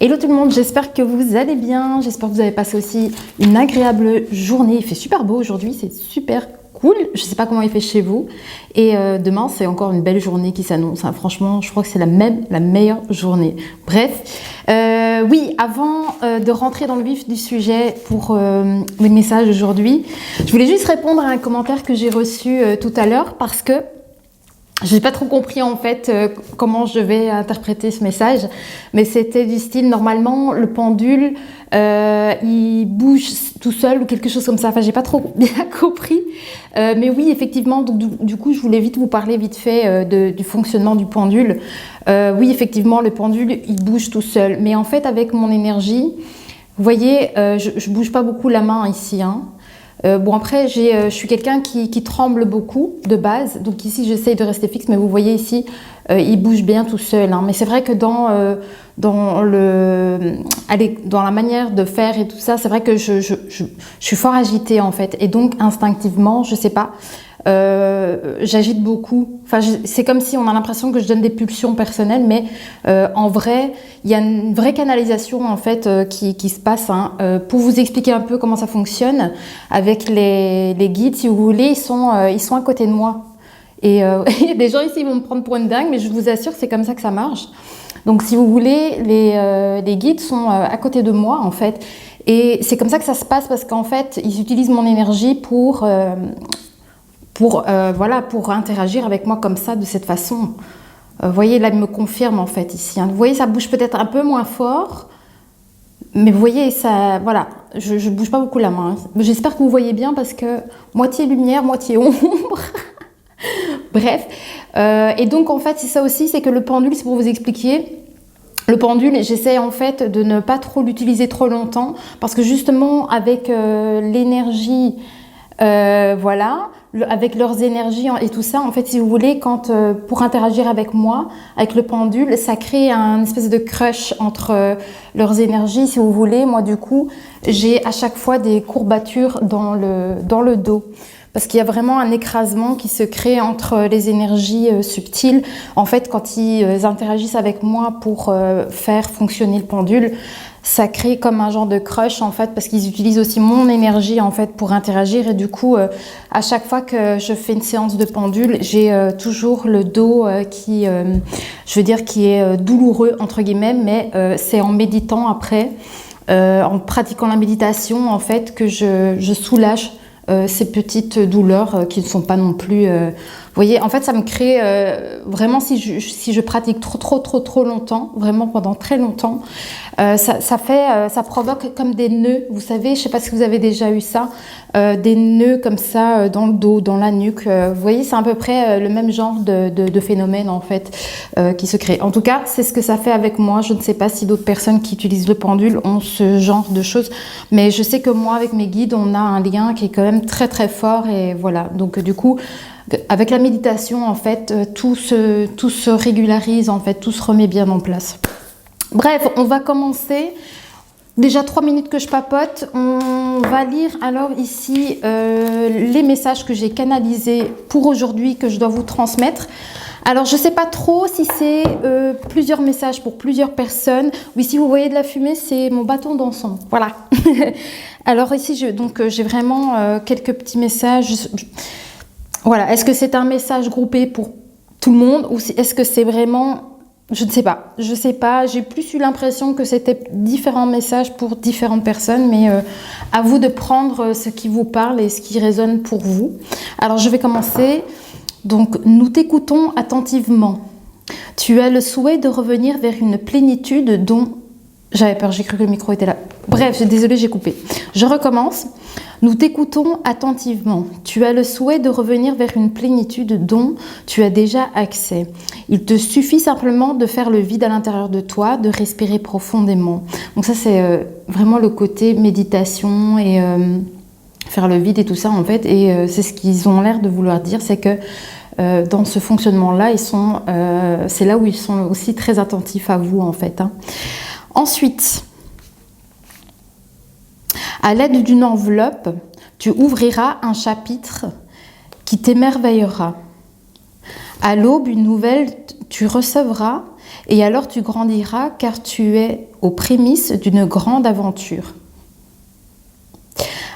Hello tout le monde, j'espère que vous allez bien, j'espère que vous avez passé aussi une agréable journée. Il fait super beau aujourd'hui, c'est super cool. Je ne sais pas comment il fait chez vous. Et demain, c'est encore une belle journée qui s'annonce. Hein. Franchement, je crois que c'est la meilleure journée. Bref, oui, avant de rentrer dans le vif du sujet pour mes messages d'aujourd'hui, je voulais juste répondre à un commentaire que j'ai reçu tout à l'heure parce que je n'ai pas trop compris en fait comment je vais interpréter ce message, mais c'était du style normalement le pendule il bouge tout seul ou quelque chose comme ça. Enfin, j'ai pas trop bien compris, mais oui effectivement. Donc du coup, je voulais vite vous parler vite fait du fonctionnement du pendule. Oui effectivement, le pendule il bouge tout seul, mais en fait avec mon énergie, vous voyez, je bouge pas beaucoup la main ici. Hein. Bon après je suis quelqu'un qui tremble beaucoup de base, donc ici j'essaye de rester fixe, mais vous voyez ici il bouge bien tout seul, hein. Mais c'est vrai que dans la manière de faire et tout ça, c'est vrai que je suis fort agitée en fait, et donc instinctivement, je sais pas, j'agite beaucoup. Enfin, c'est comme si on a l'impression que je donne des pulsions personnelles, mais en vrai, il y a une vraie canalisation en fait qui se passe. Hein. Pour vous expliquer un peu comment ça fonctionne avec les guides, si vous voulez, ils sont à côté de moi. Et il y a des gens ici qui vont me prendre pour une dingue, mais je vous assure que c'est comme ça que ça marche. Donc, si vous voulez, les guides sont à côté de moi en fait, et c'est comme ça que ça se passe parce qu'en fait, ils utilisent mon énergie pour interagir avec moi comme ça, de cette façon. Vous voyez, là, il me confirme en fait ici. Hein. Vous voyez, ça bouge peut-être un peu moins fort, mais vous voyez, ça, voilà, je bouge pas beaucoup la main. Hein. J'espère que vous voyez bien parce que moitié lumière, moitié ombre. Bref, et donc en fait, c'est ça aussi, c'est que le pendule, c'est pour vous expliquer. Le pendule, j'essaie en fait de ne pas trop l'utiliser trop longtemps parce que justement, avec l'énergie, voilà, avec leurs énergies et tout ça, en fait, si vous voulez, pour interagir avec moi, avec le pendule, ça crée un espèce de crush entre leurs énergies, si vous voulez. Moi, du coup, j'ai à chaque fois des courbatures dans le dos. Parce qu'il y a vraiment un écrasement qui se crée entre les énergies subtiles. En fait, quand ils interagissent avec moi pour faire fonctionner le pendule, ça crée comme un genre de crush en fait, parce qu'ils utilisent aussi mon énergie en fait pour interagir. Et du coup, à chaque fois que je fais une séance de pendule, j'ai toujours le dos qui est douloureux entre guillemets, mais c'est en méditant après, en pratiquant la méditation en fait, que je soulage ces petites douleurs qui ne sont pas non plus... vous voyez, en fait, ça me crée... vraiment, si je pratique trop longtemps, vraiment pendant très longtemps, ça provoque comme des nœuds. Vous savez, je ne sais pas si vous avez déjà eu ça, des nœuds comme ça dans le dos, dans la nuque. Vous voyez, c'est à peu près le même genre de phénomène, en fait, qui se crée. En tout cas, c'est ce que ça fait avec moi. Je ne sais pas si d'autres personnes qui utilisent le pendule ont ce genre de choses, mais je sais que moi, avec mes guides, on a un lien qui est quand même très fort, et voilà. Donc du coup, avec la méditation en fait, tout se régularise en fait, tout se remet bien en place. Bref, on va commencer. Déjà 3 minutes que je papote. On va lire alors ici les messages que j'ai canalisés pour aujourd'hui, que je dois vous transmettre. Alors, je ne sais pas trop si c'est plusieurs messages pour plusieurs personnes. Oui, si vous voyez de la fumée, c'est mon bâton d'encens. Voilà. Alors ici, j'ai vraiment quelques petits messages. Voilà. Est-ce que c'est un message groupé pour tout le monde ou est-ce que c'est vraiment... Je ne sais pas. Je ne sais pas. J'ai plus eu l'impression que c'était différents messages pour différentes personnes, mais à vous de prendre ce qui vous parle et ce qui résonne pour vous. Alors, je vais commencer... Donc, nous t'écoutons attentivement. Tu as le souhait de revenir vers une plénitude dont... J'avais peur, j'ai cru que le micro était là. Bref, désolée, j'ai coupé. Je recommence. Nous t'écoutons attentivement. Tu as le souhait de revenir vers une plénitude dont tu as déjà accès. Il te suffit simplement de faire le vide à l'intérieur de toi, de respirer profondément. Donc ça, c'est vraiment le côté méditation et... faire le vide et tout ça en fait, et c'est ce qu'ils ont l'air de vouloir dire, c'est que dans ce fonctionnement-là, c'est là où ils sont aussi très attentifs à vous en fait. Hein. Ensuite, à l'aide d'une enveloppe, tu ouvriras un chapitre qui t'émerveillera. À l'aube, une nouvelle tu recevras Et alors tu grandiras car tu es aux prémices d'une grande aventure.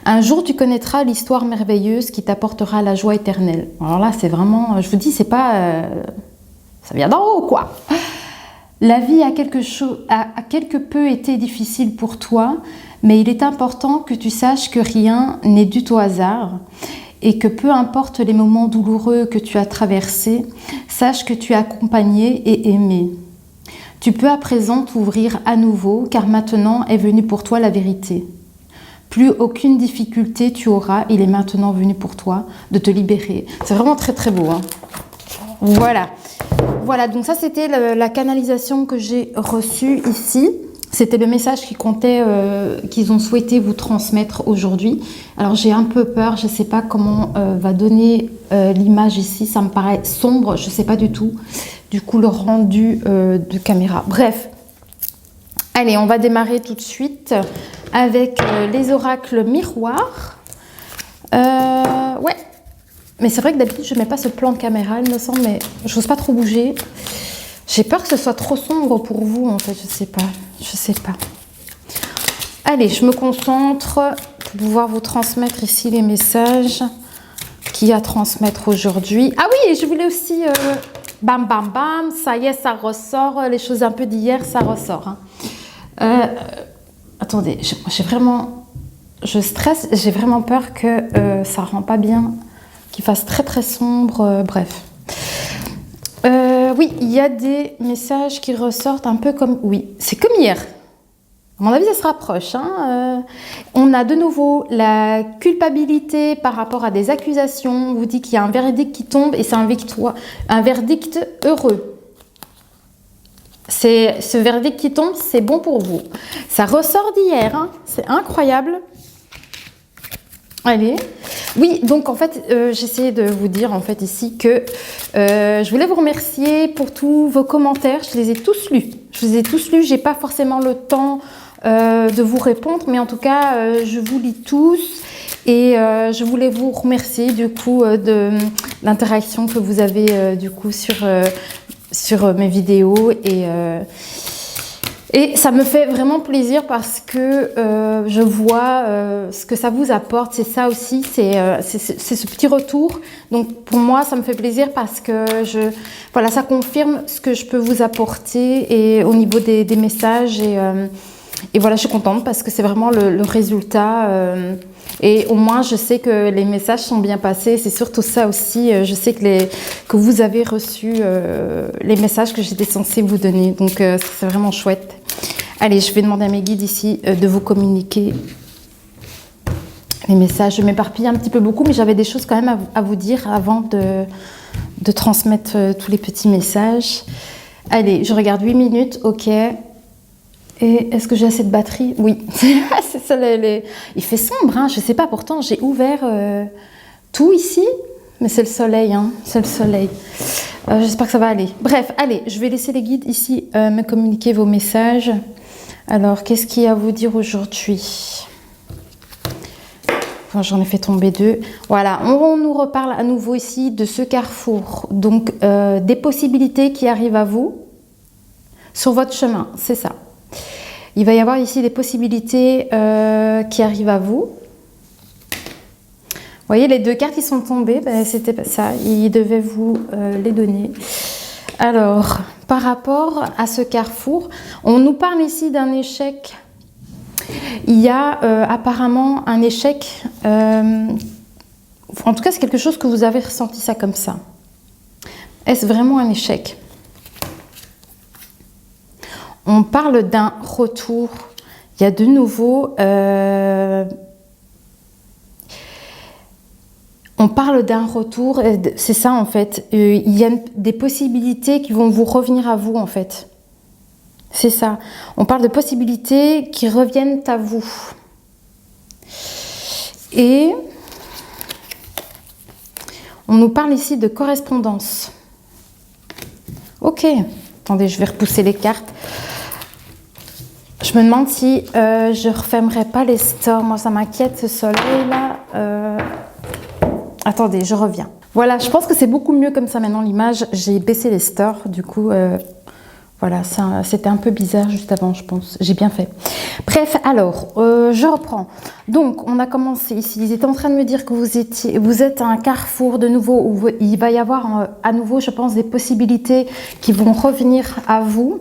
Un jour, tu connaîtras l'histoire merveilleuse qui t'apportera la joie éternelle. Alors là, c'est vraiment, je vous dis, c'est pas, ça vient d'en haut, quoi. La vie a quelque peu été difficile pour toi, mais il est important que tu saches que rien n'est du tout hasard et que peu importe les moments douloureux que tu as traversés, sache que tu es accompagné et aimé. Tu peux à présent t'ouvrir à nouveau, car maintenant est venue pour toi la vérité. Plus aucune difficulté tu auras, il est maintenant venu pour toi de te libérer. C'est vraiment très très beau, hein. Voilà. Voilà, donc ça c'était la canalisation que j'ai reçue ici. C'était le message qui comptait, qu'ils ont souhaité vous transmettre aujourd'hui. Alors j'ai un peu peur, je ne sais pas comment va donner l'image ici. Ça me paraît sombre, je ne sais pas du tout. Du coup, le rendu de caméra. Bref, allez, on va démarrer tout de suite avec les oracles miroirs. Ouais, mais c'est vrai que d'habitude, je ne mets pas ce plan de caméra, il me semble, mais je n'ose pas trop bouger. J'ai peur que ce soit trop sombre pour vous, en fait, je sais pas. Je sais pas. Allez, je me concentre pour pouvoir vous transmettre ici les messages qu'il y a à transmettre aujourd'hui. Ah oui, et je voulais aussi... bam, bam, bam, ça y est, ça ressort. Les choses un peu d'hier, ça ressort. Hein. Attendez, j'ai vraiment... Je stresse, j'ai vraiment peur que ça ne rend pas bien, qu'il fasse très très sombre, bref. Oui, il y a des messages qui ressortent un peu comme... Oui, c'est comme hier. À mon avis, ça se rapproche. Hein. On a de nouveau la culpabilité par rapport à des accusations. On vous dit qu'il y a un verdict qui tombe et c'est un verdict heureux. Ce verdict qui tombe, c'est bon pour vous. Ça ressort d'hier. Hein. C'est incroyable. Allez. Oui, donc en fait, j'essayais de vous dire en fait ici que je voulais vous remercier pour tous vos commentaires. Je les ai tous lus. Je les ai tous lus. J'ai pas forcément le temps de vous répondre, mais en tout cas, je vous lis tous. Et je voulais vous remercier du coup de l'interaction que vous avez du coup sur mes vidéos et ça me fait vraiment plaisir parce que je vois ce que ça vous apporte. C'est ça aussi, c'est ce petit retour. Donc pour moi, ça me fait plaisir parce que voilà, ça confirme ce que je peux vous apporter et au niveau des messages. Et voilà, je suis contente parce que c'est vraiment le résultat. Et au moins, je sais que les messages sont bien passés. C'est surtout ça aussi. Je sais que vous avez reçu les messages que j'étais censée vous donner. Donc, c'est vraiment chouette. Allez, je vais demander à mes guides ici de vous communiquer les messages. Je m'éparpille un petit peu beaucoup, mais j'avais des choses quand même à vous dire avant de transmettre tous les petits messages. Allez, je regarde 8 minutes. OK. Et est-ce que j'ai assez de batterie? Oui, c'est ça. Il fait sombre, hein, je ne sais pas. Pourtant, j'ai ouvert tout ici, mais c'est le soleil, hein, c'est le soleil. J'espère que ça va aller. Bref, allez, je vais laisser les guides ici me communiquer vos messages. Alors, qu'est-ce qu'il y a à vous dire aujourd'hui? Enfin, j'en ai fait tomber 2. Voilà, on nous reparle à nouveau ici de ce carrefour. Donc, des possibilités qui arrivent à vous sur votre chemin, c'est ça. Il va y avoir ici des possibilités qui arrivent à vous. Vous voyez, les 2 cartes qui sont tombées, ben, c'était pas ça. Ils devaient vous les donner. Alors, par rapport à ce carrefour, on nous parle ici d'un échec. Il y a apparemment un échec. En tout cas, c'est quelque chose que vous avez ressenti ça comme ça. Est-ce vraiment un échec ? On parle d'un retour. Il y a de nouveau... on parle d'un retour. C'est ça, en fait. Il y a des possibilités qui vont vous revenir à vous, en fait. C'est ça. On parle de possibilités qui reviennent à vous. Et on nous parle ici de correspondance. Ok. Attendez, je vais repousser les cartes. Je me demande si je ne refermerai pas les stores. Moi, ça m'inquiète, ce soleil-là. Attendez, je reviens. Voilà, je pense que c'est beaucoup mieux comme ça maintenant, l'image. J'ai baissé les stores, du coup, Voilà, c'était un peu bizarre juste avant, je pense. J'ai bien fait. Bref, alors, je reprends. Donc, on a commencé ici. Ils étaient en train de me dire que vous êtes à un carrefour de nouveau où il va y avoir à nouveau, je pense, des possibilités qui vont revenir à vous.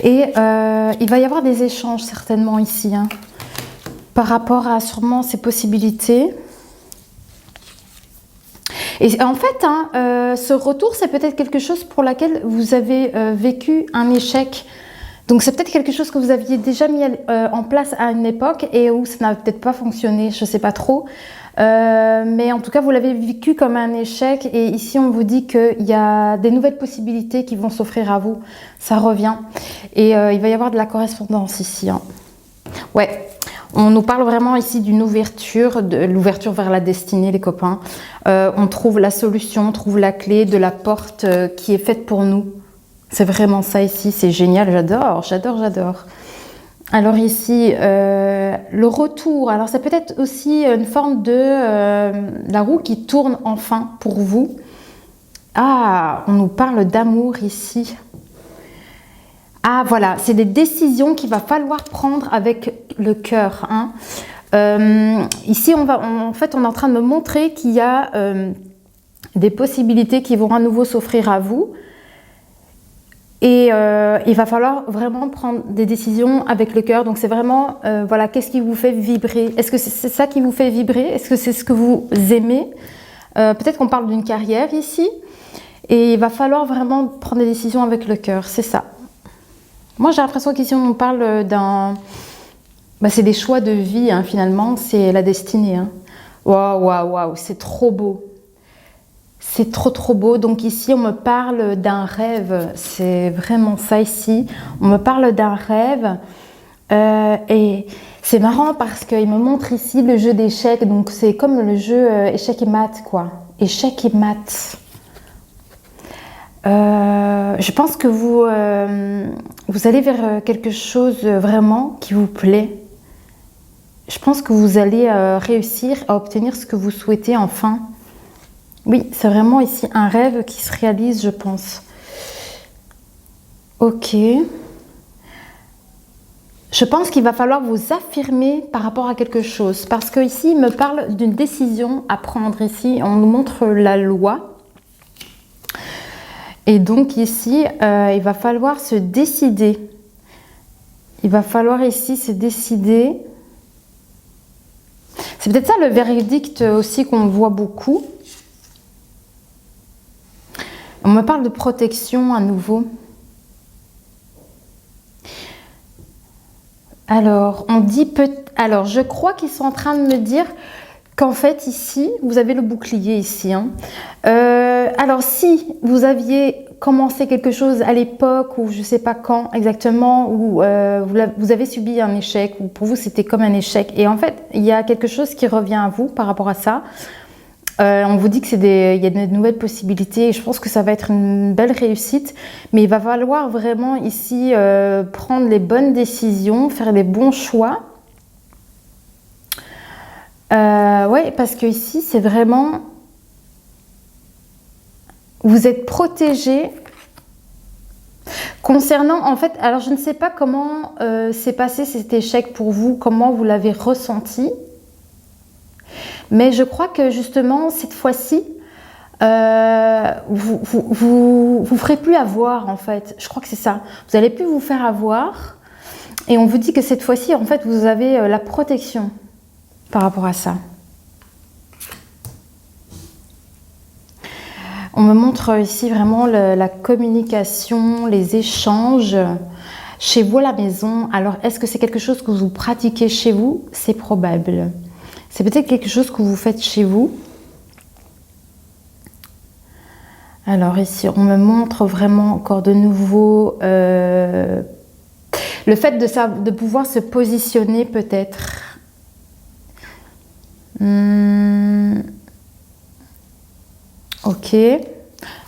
Et il va y avoir des échanges certainement ici, hein, par rapport à sûrement ces possibilités. Et en fait, hein, ce retour, c'est peut-être quelque chose pour laquelle vous avez vécu un échec. Donc, c'est peut-être quelque chose que vous aviez déjà mis en place à une époque et où ça n'a peut-être pas fonctionné, je ne sais pas trop. Mais en tout cas, vous l'avez vécu comme un échec. Et ici, on vous dit qu'il y a des nouvelles possibilités qui vont s'offrir à vous. Ça revient. Et il va y avoir de la correspondance ici. Hein. Ouais. On nous parle vraiment ici d'une ouverture, de l'ouverture vers la destinée, les copains. On trouve la solution, on trouve la clé de la porte qui est faite pour nous. C'est vraiment ça ici, c'est génial, j'adore, j'adore, j'adore. Alors ici, le retour, alors ça peut être aussi une forme de la roue qui tourne enfin pour vous. Ah, on nous parle d'amour ici. Ah voilà, c'est des décisions qu'il va falloir prendre avec le cœur. Hein. Ici, en fait, on est en train de me montrer qu'il y a des possibilités qui vont à nouveau s'offrir à vous. Et il va falloir vraiment prendre des décisions avec le cœur. Donc c'est vraiment, voilà, qu'est-ce qui vous fait vibrer? Est-ce que c'est ça qui vous fait vibrer? Est-ce que c'est ce que vous aimez? Peut-être qu'on parle d'une carrière ici. Et il va falloir vraiment prendre des décisions avec le cœur, c'est ça. Moi, j'ai l'impression qu'ici, on parle d'un... Bah, c'est des choix de vie, hein, finalement. C'est la destinée. Hein. Waouh, waouh, waouh. C'est trop beau. C'est trop, trop beau. Donc ici, on me parle d'un rêve. C'est vraiment ça ici. On me parle d'un rêve. Et c'est marrant parce qu'il me montre ici le jeu d'échecs. Donc, c'est comme le jeu échecs et maths, quoi. Échecs et maths. Je pense que vous allez vers quelque chose vraiment qui vous plaît. Je pense que vous allez réussir à obtenir ce que vous souhaitez enfin. Oui, c'est vraiment ici un rêve qui se réalise, je pense. Ok. Je pense qu'il va falloir vous affirmer par rapport à quelque chose. Parce que ici, il me parle d'une décision à prendre. Ici, on nous montre la loi. Et donc ici, il va falloir se décider. Il va falloir ici se décider. C'est peut-être ça le verdict aussi qu'on voit beaucoup. On me parle de protection à nouveau. Alors, on dit alors, je crois qu'ils sont en train de me dire qu'en fait, ici, vous avez le bouclier ici. Hein. Alors, si vous aviez commencé quelque chose à l'époque, ou je ne sais pas quand exactement, où vous avez subi un échec, ou pour vous, c'était comme un échec. Et en fait, il y a quelque chose qui revient à vous par rapport à ça. On vous dit qu'il y a de nouvelles possibilités et je pense que ça va être une belle réussite. Mais il va falloir vraiment ici prendre les bonnes décisions, faire les bons choix. Oui, parce que ici, c'est vraiment... Vous êtes protégé concernant, en fait, alors je ne sais pas comment s'est passé cet échec pour vous, comment vous l'avez ressenti. Mais je crois que justement, cette fois-ci, vous ferez plus avoir, en fait. Je crois que c'est ça. Vous n'allez plus vous faire avoir. Et on vous dit que cette fois-ci, en fait, vous avez la protection par rapport à ça. On me montre ici vraiment la communication, les échanges chez vous à la maison. Alors, est-ce que c'est quelque chose que vous pratiquez chez vous? C'est probable. C'est peut-être quelque chose que vous faites chez vous. Alors ici, on me montre vraiment encore de nouveau le fait de pouvoir se positionner peut-être. Ok.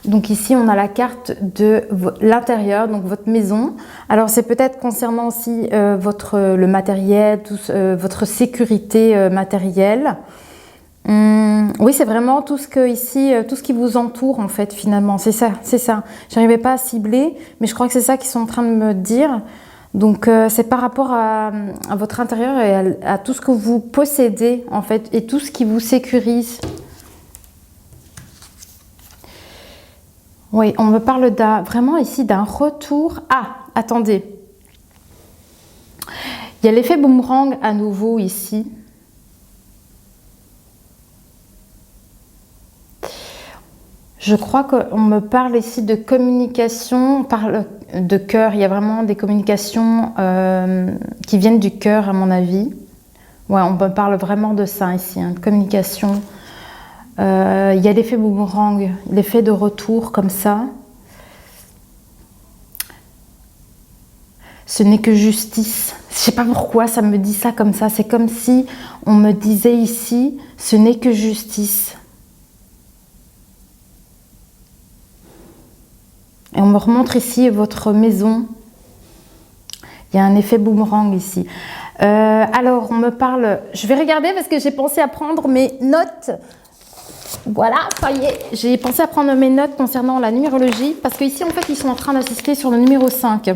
Donc ici, on a la carte de l'intérieur, donc votre maison. Alors c'est peut-être concernant aussi le matériel, votre sécurité matérielle. Oui, c'est vraiment tout ce que ici, tout ce qui vous entoure en fait finalement. C'est ça, c'est ça. J'arrivais pas à cibler, mais je crois que c'est ça qu'ils sont en train de me dire. Donc c'est par rapport à votre intérieur et à tout ce que vous possédez en fait et tout ce qui vous sécurise. Oui, on me parle vraiment ici d'un retour. Ah, attendez. Il y a l'effet boomerang à nouveau ici. Je crois qu'on me parle ici de communication, on parle de cœur. Il y a vraiment des communications qui viennent du cœur, à mon avis. Ouais, on me parle vraiment de ça ici, de communication. Il y a l'effet boomerang, l'effet de retour comme ça. Ce n'est que justice. Je ne sais pas pourquoi ça me dit ça comme ça. C'est comme si on me disait ici, ce n'est que justice. Et on me remontre ici votre maison. Il y a un effet boomerang ici. Alors, on me parle... Je vais regarder parce que j'ai pensé à prendre mes notes. Voilà, ça y est. J'ai pensé à prendre mes notes concernant la numérologie. Parce qu'ici, en fait, ils sont en train d'assister sur le numéro 5.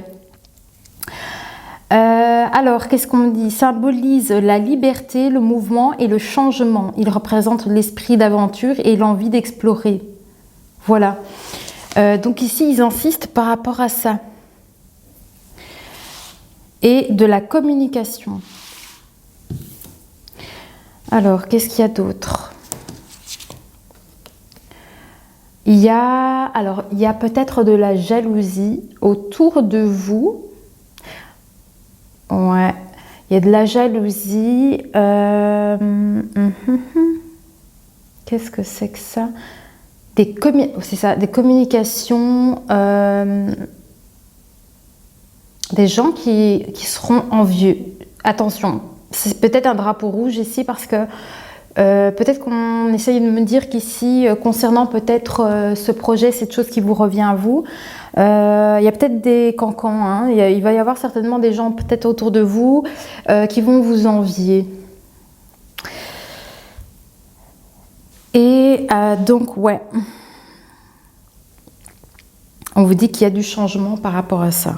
Alors, qu'est-ce qu'on me dit? Symbolise la liberté, le mouvement et le changement. Il représente l'esprit d'aventure et l'envie d'explorer. Voilà. Donc ici, ils insistent par rapport à ça. Et de la communication. Alors, qu'est-ce qu'il y a d'autre? Il y a peut-être de la jalousie autour de vous. Ouais, il y a de la jalousie. Qu'est-ce que c'est que ça? C'est ça, des communications, des gens qui seront envieux. Attention, c'est peut-être un drapeau rouge ici parce que peut-être qu'on essaye de me dire qu'ici, concernant peut-être ce projet, cette chose qui vous revient à vous, il y a peut-être des cancans, hein, il va y avoir certainement des gens peut-être autour de vous qui vont vous envier. Et donc, ouais, on vous dit qu'il y a du changement par rapport à ça.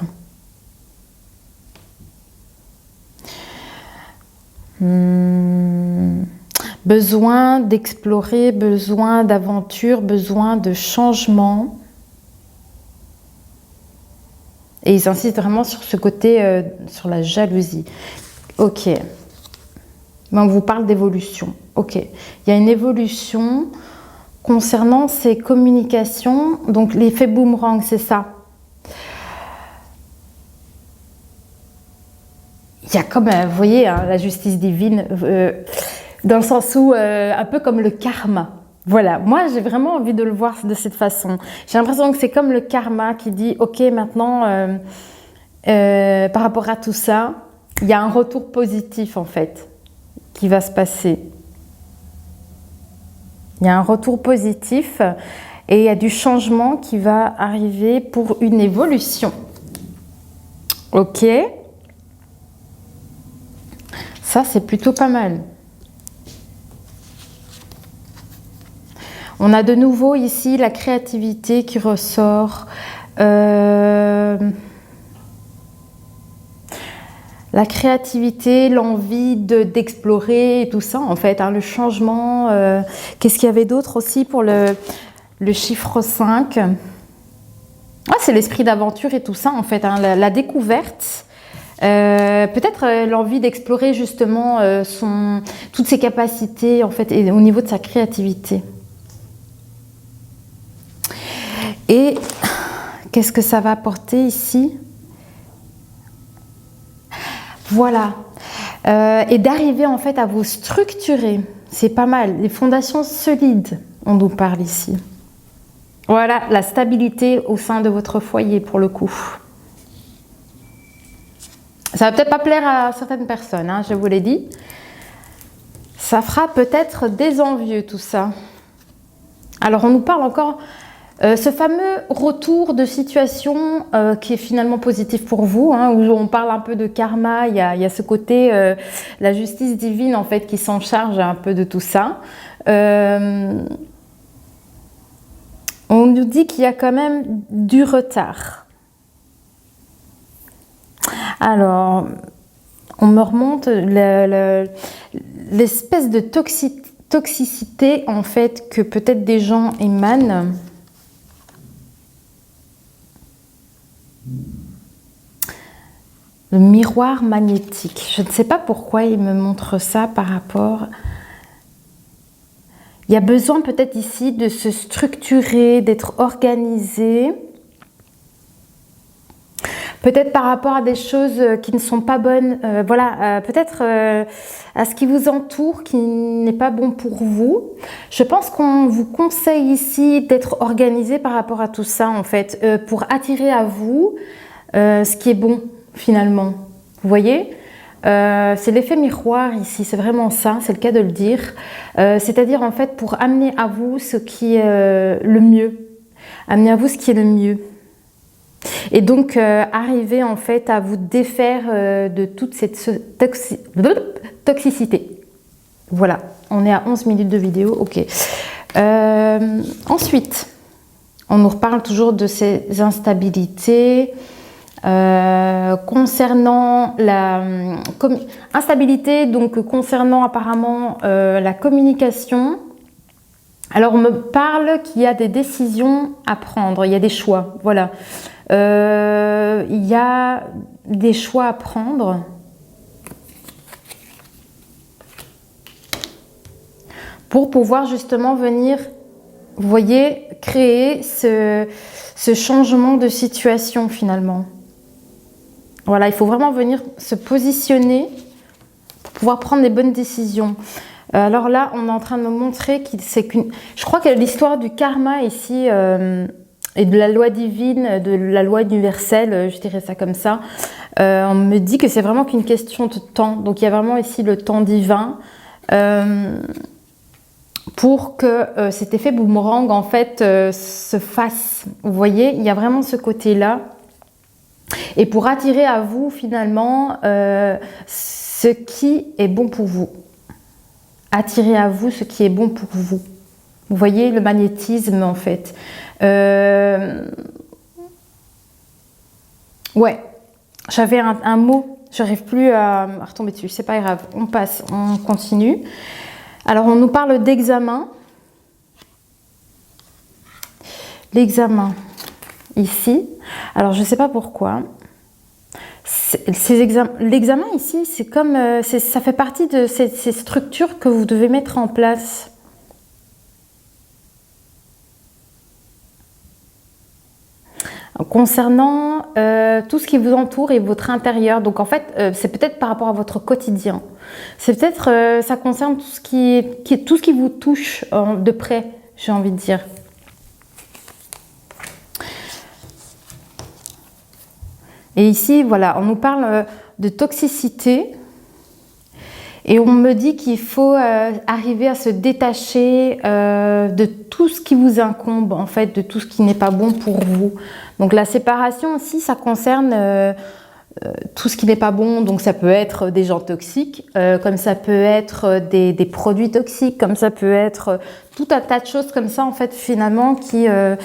Besoin d'explorer, besoin d'aventure, besoin de changement. Et ils insistent vraiment sur ce côté, sur la jalousie. Ok. Mais on vous parle d'évolution. Ok. Il y a une évolution concernant ces communications. Donc l'effet boomerang, c'est ça. Il y a comme, vous voyez, hein, la justice divine, dans le sens où, un peu comme le karma. Voilà, moi j'ai vraiment envie de le voir de cette façon. J'ai l'impression que c'est comme le karma qui dit, ok, maintenant, par rapport à tout ça, il y a un retour positif en fait, qui va se passer. Il y a un retour positif et il y a du changement qui va arriver pour une évolution. Ok. Ça, c'est plutôt pas mal. On a de nouveau ici la créativité qui ressort. La créativité, l'envie d'explorer et tout ça, en fait, hein, le changement. Qu'est-ce qu'il y avait d'autre aussi pour le chiffre 5? Ah, c'est l'esprit d'aventure et tout ça, en fait, hein, la découverte. Peut-être l'envie d'explorer justement toutes ses capacités, en fait, et au niveau de sa créativité. Et qu'est-ce que ça va apporter ici? Voilà. Et d'arriver en fait à vous structurer. C'est pas mal. Les fondations solides, on nous parle ici. Voilà, la stabilité au sein de votre foyer pour le coup. Ça va peut-être pas plaire à certaines personnes, hein, je vous l'ai dit. Ça fera peut-être des envieux tout ça. Alors on nous parle encore... ce fameux retour de situation qui est finalement positif pour vous, hein, où on parle un peu de karma, il y a ce côté, la justice divine en fait qui s'en charge un peu de tout ça. On nous dit qu'il y a quand même du retard. Alors, on me remonte l'espèce de toxicité en fait que peut-être des gens émanent. Le miroir magnétique. Je ne sais pas pourquoi il me montre ça par rapport... Il y a besoin peut-être ici de se structurer, d'être organisé. Peut-être par rapport à des choses qui ne sont pas bonnes, peut-être à ce qui vous entoure, qui n'est pas bon pour vous. Je pense qu'on vous conseille ici d'être organisé par rapport à tout ça, en fait, pour attirer à vous ce qui est bon, finalement. Vous voyez ? C'est l'effet miroir ici, c'est vraiment ça, c'est le cas de le dire. C'est-à-dire, en fait, pour amener à vous ce qui est le mieux. Amener à vous ce qui est le mieux. Et donc, arriver en fait à vous défaire de toute cette toxicité. Voilà, on est à 11 minutes de vidéo, ok. Ensuite, on nous reparle toujours de ces instabilités. Concernant la instabilité, donc concernant apparemment la communication. Alors, on me parle qu'il y a des décisions à prendre, il y a des choix, voilà. Il y a des choix à prendre. Pour pouvoir justement venir, vous voyez, créer ce changement de situation finalement. Voilà, il faut vraiment venir se positionner pour pouvoir prendre des bonnes décisions. Alors là, on est en train de me montrer que c'est qu'une... Je crois que l'histoire du karma ici et de la loi divine, de la loi universelle, je dirais ça comme ça, on me dit que c'est vraiment qu'une question de temps. Donc il y a vraiment ici le temps divin pour que cet effet boomerang en fait se fasse. Vous voyez, il y a vraiment ce côté-là. Et pour attirer à vous finalement ce qui est bon pour vous. Attirer à vous ce qui est bon pour vous. Vous voyez le magnétisme en fait. Ouais, j'avais un mot, j'arrive plus à retomber dessus, c'est pas grave, on passe, on continue. Alors on nous parle d'examen. L'examen, ici. Alors je sais pas pourquoi. L'examen ici, c'est comme, ça fait partie de ces structures que vous devez mettre en place. Concernant tout ce qui vous entoure et votre intérieur. Donc en fait, c'est peut-être par rapport à votre quotidien. C'est peut-être, ça concerne tout ce qui vous touche de près, j'ai envie de dire. Et ici, voilà, on nous parle de toxicité. Et on me dit qu'il faut arriver à se détacher de tout ce qui vous incombe, en fait, de tout ce qui n'est pas bon pour vous. Donc la séparation aussi, ça concerne tout ce qui n'est pas bon. Donc ça peut être des gens toxiques, comme ça peut être des produits toxiques, comme ça peut être tout un tas de choses comme ça, en fait, finalement, qui ne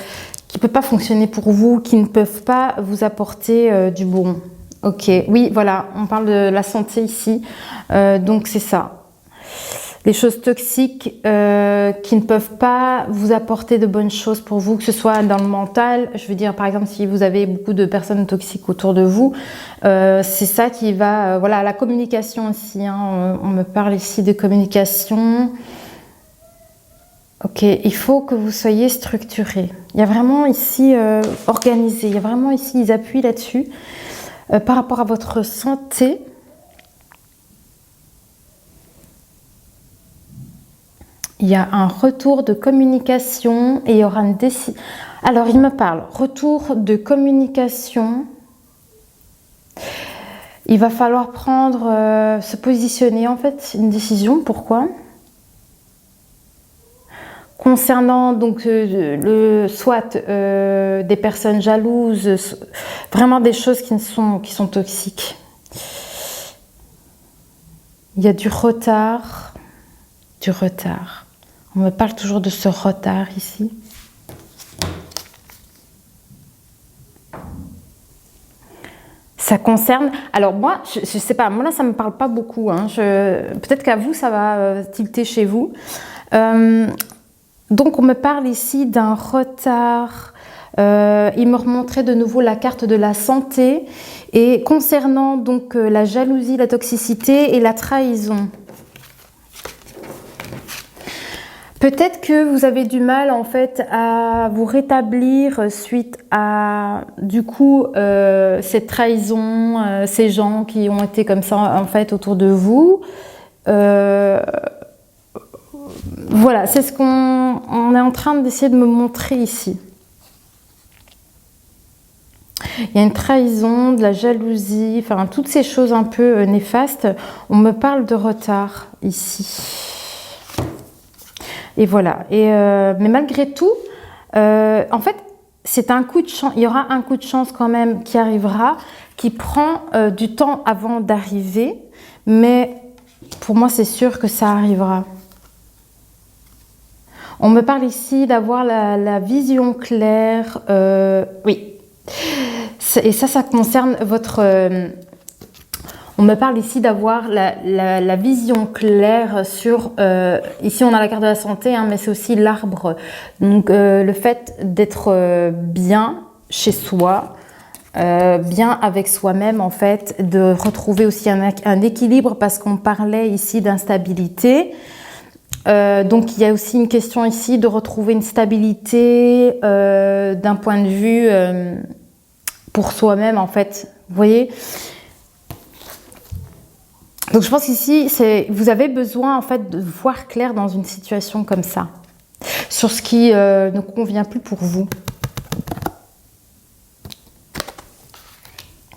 peuvent pas fonctionner pour vous, qui ne peuvent pas vous apporter du bon. Ok, oui, voilà, on parle de la santé ici, donc c'est ça. Les choses toxiques qui ne peuvent pas vous apporter de bonnes choses pour vous, que ce soit dans le mental, je veux dire par exemple si vous avez beaucoup de personnes toxiques autour de vous, c'est ça qui va, voilà, la communication aussi, hein, on me parle ici de communication. Ok, il faut que vous soyez structuré. Il y a vraiment ici organisé, il y a vraiment ici, ils appuient là-dessus. Par rapport à votre santé, il y a un retour de communication et il y aura une décision. Alors, il me parle, retour de communication. Il va falloir prendre, se positionner, en fait, une décision. Pourquoi ? Concernant donc soit des personnes jalouses, vraiment des choses qui sont toxiques. Il y a du retard. On me parle toujours de ce retard ici. Ça concerne... Alors moi, je sais pas, moi là ça me parle pas beaucoup. Hein. Peut-être qu'à vous ça va tilter chez vous. Donc on me parle ici d'un retard. Il me remontrait de nouveau la carte de la santé. Et concernant donc la jalousie, la toxicité et la trahison. Peut-être que vous avez du mal en fait à vous rétablir suite à du coup cette trahison, ces gens qui ont été comme ça en fait autour de vous. Voilà, c'est ce qu'on est en train d'essayer de me montrer ici. Il y a une trahison, de la jalousie, enfin toutes ces choses un peu néfastes. On me parle de retard ici. Et voilà. Mais malgré tout, en fait, c'est un coup de chance. Il y aura un coup de chance quand même qui arrivera, qui prend du temps avant d'arriver. Mais pour moi, c'est sûr que ça arrivera. On me parle ici d'avoir la vision claire. Oui. Et ça concerne votre... on me parle ici d'avoir la vision claire sur... ici, on a la carte de la santé, hein, mais c'est aussi l'arbre. Donc, le fait d'être bien chez soi, bien avec soi-même, en fait, de retrouver aussi un équilibre parce qu'on parlait ici d'instabilité. Donc, il y a aussi une question ici de retrouver une stabilité d'un point de vue pour soi-même, en fait. Vous voyez ? Donc je pense qu'ici, vous avez besoin en fait de voir clair dans une situation comme ça, sur ce qui ne convient plus pour vous.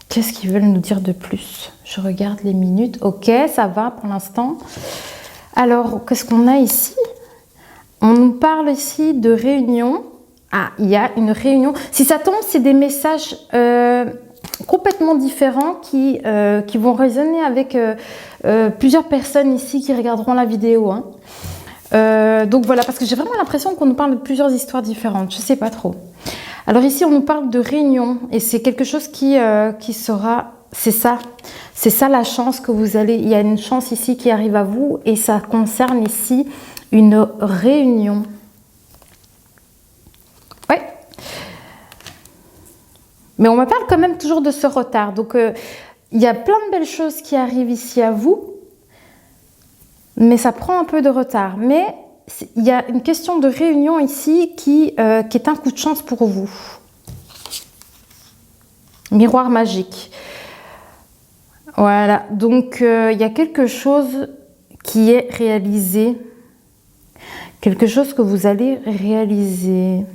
Qu'est-ce qu'ils veulent nous dire de plus? Je regarde les minutes. Ok, ça va pour l'instant. Alors, qu'est-ce qu'on a ici? On nous parle ici de réunion. Ah, il y a une réunion. Si ça tombe, c'est des messages complètement différents qui vont résonner avec plusieurs personnes ici qui regarderont la vidéo. Hein. Donc voilà, parce que j'ai vraiment l'impression qu'on nous parle de plusieurs histoires différentes. Je ne sais pas trop. Alors ici, on nous parle de réunion et c'est quelque chose qui sera... C'est ça la chance que vous allez... Il y a une chance ici qui arrive à vous et ça concerne ici une réunion. Ouais. Mais on me parle quand même toujours de ce retard. Donc, il y a plein de belles choses qui arrivent ici à vous. Mais ça prend un peu de retard. Mais il y a une question de réunion ici qui est un coup de chance pour vous. Miroir magique. Voilà. Donc, il y a quelque chose qui est réalisé. Quelque chose que vous allez réaliser.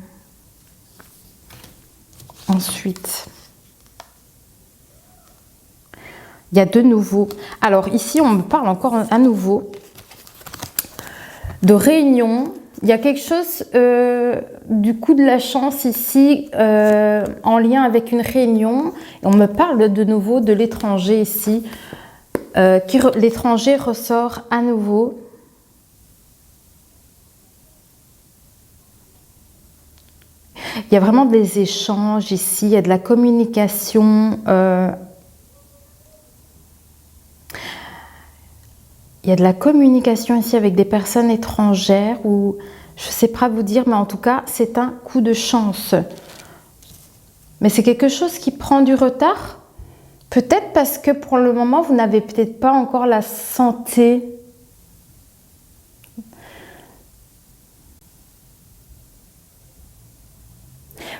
Ensuite, il y a de nouveau. Alors ici, on me parle encore à nouveau de réunion. Il y a quelque chose du coup de la chance ici en lien avec une réunion. Et on me parle de nouveau de l'étranger ici. L'étranger ressort à nouveau. Il y a vraiment des échanges ici, il y a de la communication. Il y a de la communication ici avec des personnes étrangères ou je ne sais pas vous dire, mais en tout cas, c'est un coup de chance. Mais c'est quelque chose qui prend du retard. Peut-être parce que pour le moment, vous n'avez peut-être pas encore la santé.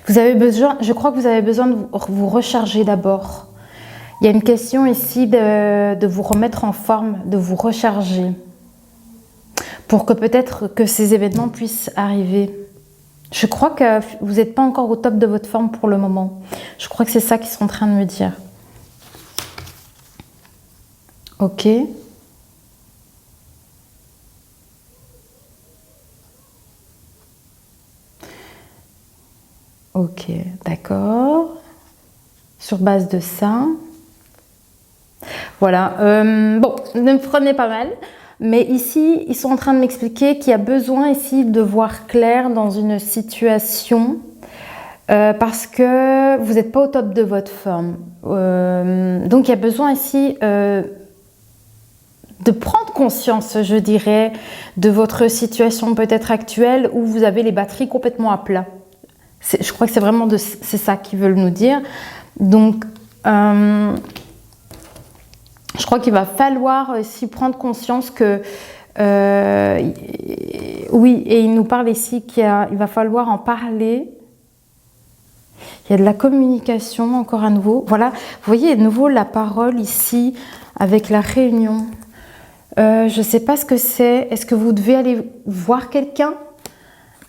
Vous avez besoin, je crois que vous avez besoin de vous recharger d'abord. Il y a une question ici de vous remettre en forme, de vous recharger. Pour que peut-être que ces événements puissent arriver. Je crois que vous n'êtes pas encore au top de votre forme pour le moment. Je crois que c'est ça qu'ils sont en train de me dire. Ok. Ok, d'accord. Sur base de ça. Voilà. Bon, ne me prenez pas mal. Mais ici, ils sont en train de m'expliquer qu'il y a besoin ici de voir clair dans une situation parce que vous n'êtes pas au top de votre forme. Donc, il y a besoin ici de prendre conscience, je dirais, de votre situation peut-être actuelle où vous avez les batteries complètement à plat. Je crois que c'est vraiment c'est ça qu'ils veulent nous dire. Donc, je crois qu'il va falloir aussi prendre conscience que, oui, et il nous parle ici qu'il va falloir en parler. Il y a de la communication encore à nouveau. Voilà, vous voyez à nouveau la parole ici avec la réunion. Je ne sais pas ce que c'est. Est-ce que vous devez aller voir quelqu'un ?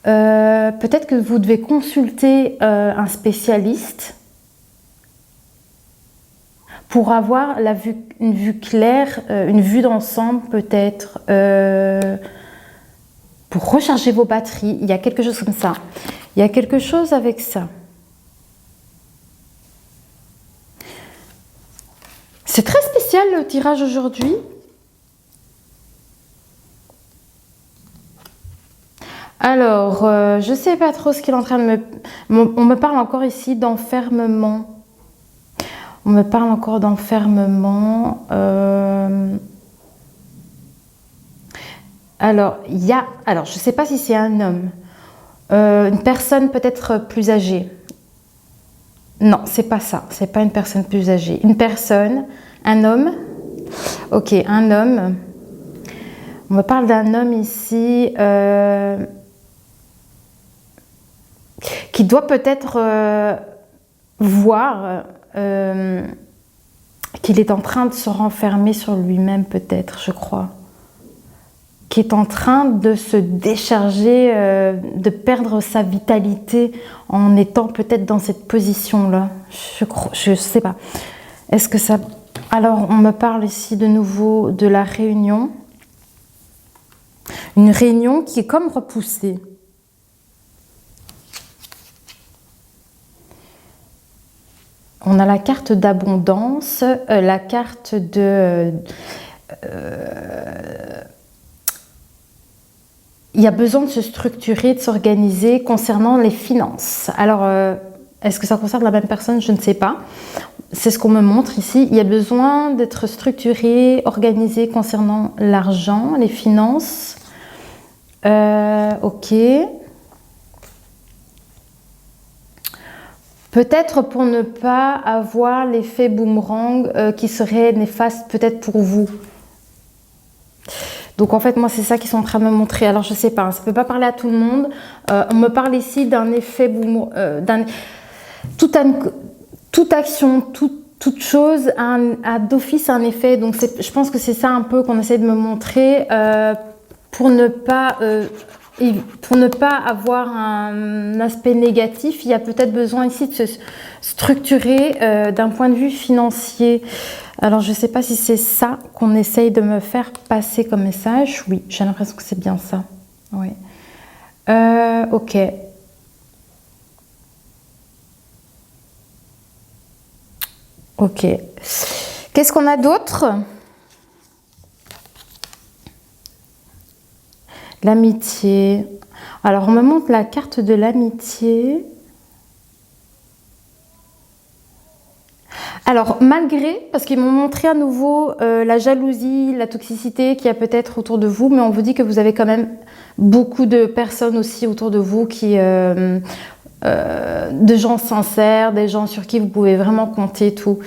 Peut-être que vous devez consulter un spécialiste pour avoir une vue claire, une vue d'ensemble peut-être, pour recharger vos batteries. Il y a quelque chose comme ça. Il y a quelque chose avec ça. C'est très spécial le tirage aujourd'hui. Alors, je ne sais pas trop ce qu'il est en train de On me parle encore ici d'enfermement. On me parle encore d'enfermement. Alors, je ne sais pas si c'est un homme. Une personne peut-être plus âgée. Non, c'est pas ça. C'est pas une personne plus âgée. Une personne, un homme. Ok, un homme. On me parle d'un homme ici qui doit peut-être voir qu'il est en train de se renfermer sur lui-même, peut-être, je crois. Qui est en train de se décharger, de perdre sa vitalité en étant peut-être dans cette position-là. Je ne sais pas. Est-ce que ça... Alors, on me parle ici de nouveau de la réunion. Une réunion qui est comme repoussée. On a la carte d'abondance, la carte de... il y a besoin de se structurer, de s'organiser concernant les finances. Alors, est-ce que ça concerne la même personne? Je ne sais pas. C'est ce qu'on me montre ici. Il y a besoin d'être structuré, organisé concernant l'argent, les finances. Ok. Peut-être pour ne pas avoir l'effet boomerang qui serait néfaste peut-être pour vous. Donc en fait, moi, c'est ça qu'ils sont en train de me montrer. Alors, je sais pas, ça ne peut pas parler à tout le monde. On me parle ici d'un effet boomerang. Toute action, toute chose a d'office un effet. Donc, je pense que c'est ça un peu qu'on essaie de me montrer pour ne pas avoir un aspect négatif. Il y a peut-être besoin ici de se structurer d'un point de vue financier. Alors, je ne sais pas si c'est ça qu'on essaye de me faire passer comme message. Oui, j'ai l'impression que c'est bien ça. Oui. Ok. Ok. Qu'est-ce qu'on a d'autre? L'amitié. Alors, on me montre la carte de l'amitié. Alors, malgré, parce qu'ils m'ont montré à nouveau la jalousie, la toxicité qu'il y a peut-être autour de vous, mais on vous dit que vous avez quand même beaucoup de personnes aussi autour de vous de gens sincères, des gens sur qui vous pouvez vraiment compter, tout.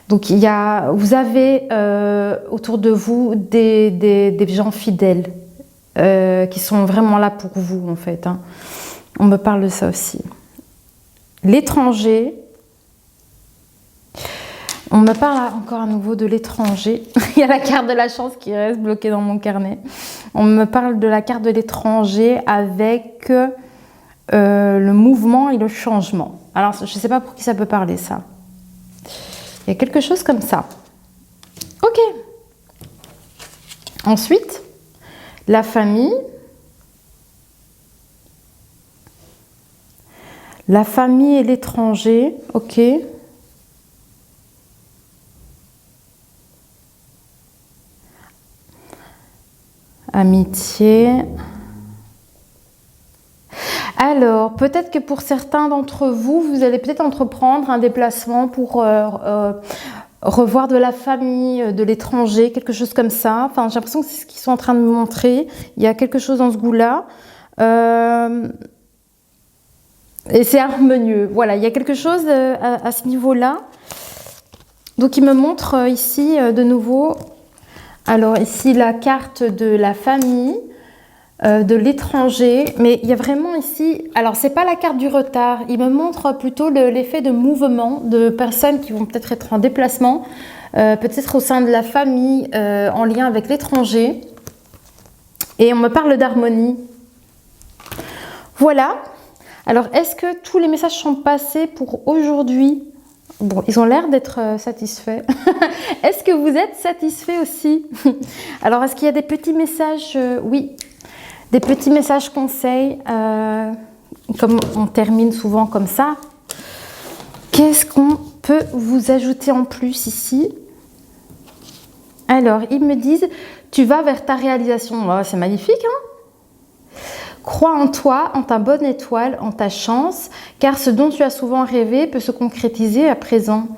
Donc, vous avez autour de vous des gens fidèles qui sont vraiment là pour vous, en fait. Hein. On me parle de ça aussi. L'étranger. On me parle encore à nouveau de l'étranger. Il y a la carte de la chance qui reste bloquée dans mon carnet. On me parle de la carte de l'étranger avec le mouvement et le changement. Alors, je ne sais pas pour qui ça peut parler, ça. Il y a quelque chose comme ça. Ok. Ensuite, la famille. La famille et l'étranger. Ok. Amitié. Alors, peut-être que pour certains d'entre vous, vous allez peut-être entreprendre un déplacement pour revoir de la famille, de l'étranger, quelque chose comme ça. Enfin, j'ai l'impression que c'est ce qu'ils sont en train de me montrer. Il y a quelque chose dans ce goût-là. Et c'est harmonieux. Voilà, il y a quelque chose à ce niveau-là. Donc, il me montre ici de nouveau. Alors, ici, la carte de la famille, de l'étranger. Mais il y a vraiment ici... Alors, c'est pas la carte du retard. Il me montre plutôt l'effet de mouvement de personnes qui vont peut-être être en déplacement, peut-être au sein de la famille, en lien avec l'étranger. Et on me parle d'harmonie. Voilà. Alors, est-ce que tous les messages sont passés pour aujourd'hui? Bon, ils ont l'air d'être satisfaits. Est-ce que vous êtes satisfaits aussi? Alors, est-ce qu'il y a des petits messages? Oui, des petits messages conseils. Comme on termine souvent comme ça. Qu'est-ce qu'on peut vous ajouter en plus ici? Alors, ils me disent, tu vas vers ta réalisation. Oh, c'est magnifique, hein? Crois en toi, en ta bonne étoile, en ta chance, car ce dont tu as souvent rêvé peut se concrétiser à présent.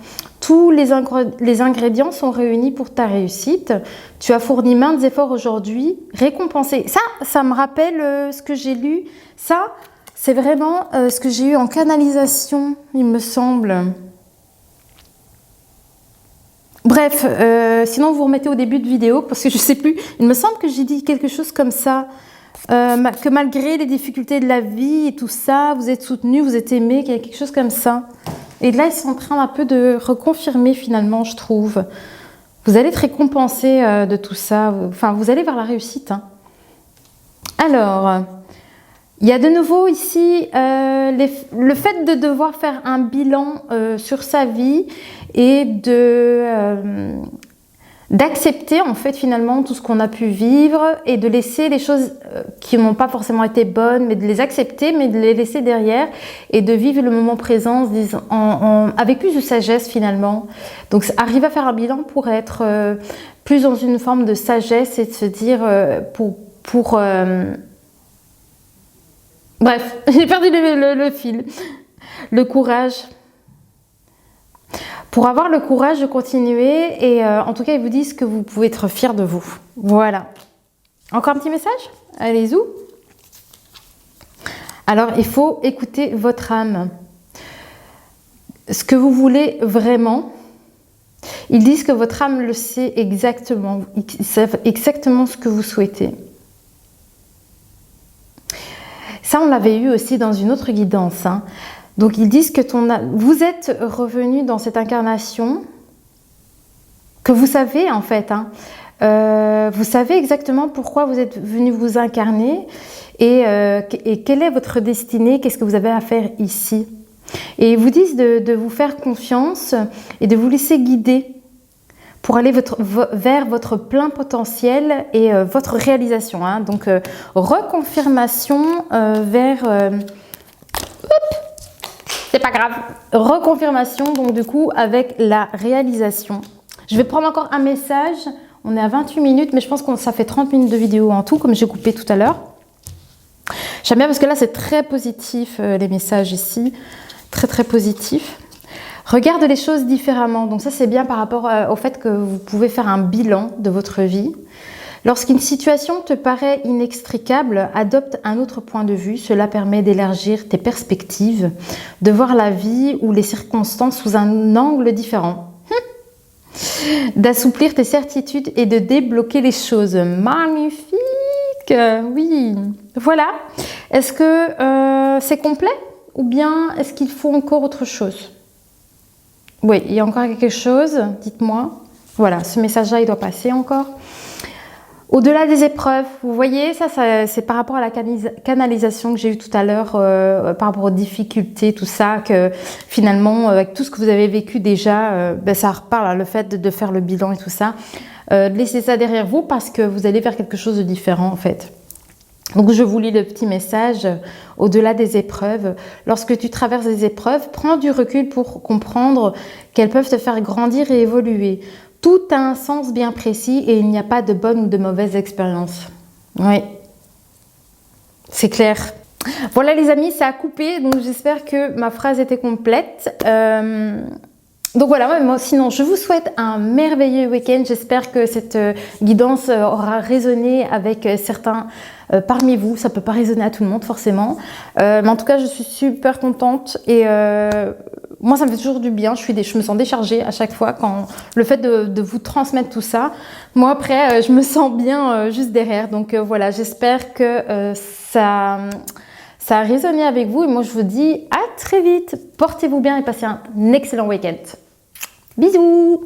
Tous les ingrédients sont réunis pour ta réussite. Tu as fourni maints efforts aujourd'hui, récompensé. Ça me rappelle ce que j'ai lu. Ça, c'est vraiment ce que j'ai eu en canalisation, il me semble. Bref, sinon vous remettez au début de vidéo, parce que je ne sais plus. Il me semble que j'ai dit quelque chose comme ça. Que malgré les difficultés de la vie et tout ça, vous êtes soutenu, vous êtes aimé, qu'il y a quelque chose comme ça. Et là, ils sont en train un peu de reconfirmer finalement, je trouve. Vous allez être récompensé de tout ça. Enfin, vous allez vers la réussite. Hein. Alors, il y a de nouveau ici le fait de devoir faire un bilan sur sa vie et d'accepter en fait finalement tout ce qu'on a pu vivre et de laisser les choses qui n'ont pas forcément été bonnes, mais de les accepter, mais de les laisser derrière et de vivre le moment présent avec plus de sagesse finalement. Donc arriver à faire un bilan pour être plus dans une forme de sagesse et de se dire bref, j'ai perdu le fil. Le courage. Pour avoir le courage de continuer et en tout cas, ils vous disent que vous pouvez être fiers de vous. Voilà. Encore un petit message? Allez-y. Alors, il faut écouter votre âme. Ce que vous voulez vraiment, ils disent que votre âme le sait exactement. Ils savent exactement ce que vous souhaitez. Ça, on l'avait eu aussi dans une autre guidance, hein. Donc, ils disent que vous êtes revenu dans cette incarnation, que vous savez en fait. Hein, vous savez exactement pourquoi vous êtes venu vous incarner et quelle est votre destinée, qu'est-ce que vous avez à faire ici. Et ils vous disent de vous faire confiance et de vous laisser guider pour aller vers votre plein potentiel et votre réalisation. Hein. Donc, reconfirmation vers... c'est pas grave. Reconfirmation, donc du coup, avec la réalisation. Je vais prendre encore un message. On est à 28 minutes, mais je pense que ça fait 30 minutes de vidéo en tout, comme j'ai coupé tout à l'heure. J'aime bien parce que là, c'est très positif, les messages ici. Très, très positif. Regarde les choses différemment. Donc ça, c'est bien par rapport au fait que vous pouvez faire un bilan de votre vie. Lorsqu'une situation te paraît inextricable, adopte un autre point de vue. Cela permet d'élargir tes perspectives, de voir la vie ou les circonstances sous un angle différent. D'assouplir tes certitudes et de débloquer les choses. Magnifique! Oui, voilà. Est-ce que c'est complet ou bien est-ce qu'il faut encore autre chose? Oui, il y a encore quelque chose, dites-moi. Voilà, ce message-là, il doit passer encore. Au-delà des épreuves, vous voyez, ça c'est par rapport à la canalisation que j'ai eue tout à l'heure, par rapport aux difficultés, tout ça, que finalement, avec tout ce que vous avez vécu déjà, ça reparle, hein, le fait de faire le bilan et tout ça. Laissez ça derrière vous parce que vous allez vers quelque chose de différent en fait. Donc je vous lis le petit message, au-delà des épreuves. Lorsque tu traverses des épreuves, prends du recul pour comprendre qu'elles peuvent te faire grandir et évoluer. Tout a un sens bien précis et il n'y a pas de bonne ou de mauvaise expérience. Oui, c'est clair. Voilà les amis, ça a coupé, donc j'espère que ma phrase était complète. Donc voilà, moi sinon je vous souhaite un merveilleux week-end. J'espère que cette guidance aura résonné avec certains parmi vous. Ça peut pas résonner à tout le monde forcément. Mais en tout cas, je suis super contente et moi ça me fait toujours du bien. Je me sens déchargée à chaque fois quand le fait de vous transmettre tout ça. Moi après, je me sens bien juste derrière. Donc voilà, j'espère que ça a résonné avec vous et moi je vous dis à très vite. Portez-vous bien et passez un excellent week-end. Bisous!